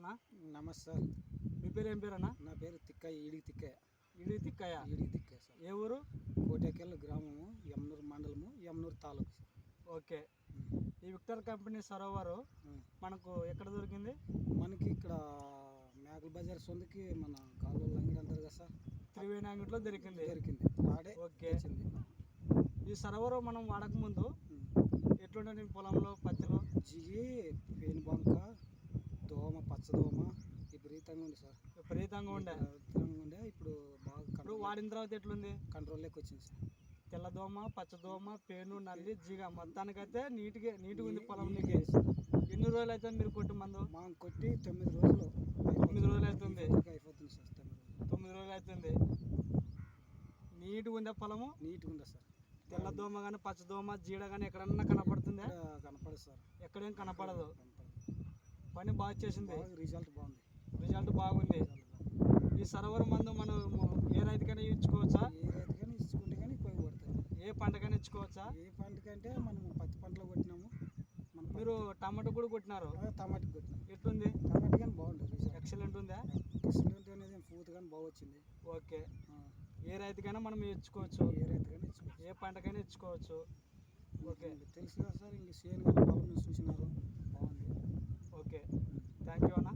అన్న. నమస్తే సార్. మీ పేరు ఏం పేరు అన్న? నా పేరు తిక్కయ్య, ఈడికి తిక్కయ్య. ఈడికి తిక్కయ్య. ఈడికి తిక్కయ్య సార్. ఏ ఊరు? కోటేకెళ్ళ గ్రామము, యమనూరు మండలము, యమనూరు తాలూకు సార్. ఓకే. ఈ విక్టర్ కంపెనీ సరోవరు మనకు ఎక్కడ దొరికింది? మనకి ఇక్కడ మేకల బజార్ సొంతకి మన కాలువల లంగడి అంటారు కదా సార్, త్రివేణి అంగట్లో దొరికింది. ఆడే ఓకే. ఈ సరోవరు మనం వాడకముందు ఎట్లుండే పొలంలో పత్తిలో? జిగి పేను బంక, దోమ, పచ్చదోమ విపరీతంగా ఉంది సార్. విపరీతంగా ఉండే. ఇప్పుడు బాగా ఇప్పుడు వాడిన తర్వాత ఎట్లుంది? కంట్రోల్లోకి వచ్చింది సార్. తెల్లదోమ, పచ్చదోమ, పేను, నల్లి, జిగ మొత్తానికైతే నీట్గా ఉంది పొలం. ఎన్ని రోజులు అవుతుంది మీరు కొట్టి మందు? మనం కొట్టి 9 రోజులు. 9 రోజులు అవుతుంది. అయిపోతుంది సార్. 9 రోజులు అవుతుంది. నీట్గా ఉందా పొలము? నీట్గా ఉందా సార్. తెల్లదోమ కానీ పచ్చదోమ జీడ కానీ ఎక్కడన్నా కనపడుతుందా? కనపడదు సార్. ఎక్కడేం కనపడదు. పని బాగా చేసింది. రిజల్ట్ బాగుంది. రిజల్ట్ బాగుంది. ఈ సరోవర్ మందు మనం ఏ రైతుకైనా ఇచ్చుకోవచ్చా? ఏ రైతుకైనా ఇచ్చుకుంటే కానీ ఉపయోగపడుతుంది. ఏ పంటకైనా ఇచ్చుకోవచ్చా? ఏ పంటకంటే మనం పత్తి పంటలో కొట్టినాము. మీరు టమాటో కూడా కొట్టినారు? టమాటా కొట్టినాం. ఎట్లుంది? టమాటా కానీ బాగుంటుంది. ఎక్సలెంట్ ఉందా? ఎక్సలెంట్ అనేది పూత కానీ బాగా వచ్చింది. ఓకే. ఏ రైతుకైనా మనం ఇచ్చుకోవచ్చు. ఏ రైతుకైనా ఇచ్చుకోవచ్చు. ఏ పంటకైనా ఇచ్చుకోవచ్చు. ఓకే. తెలుసు కదా సార్. ఇంక సేను కానీ పొలం చూసినారు, బాగుంది. ఓకే. థ్యాంక్ యూ అన్న.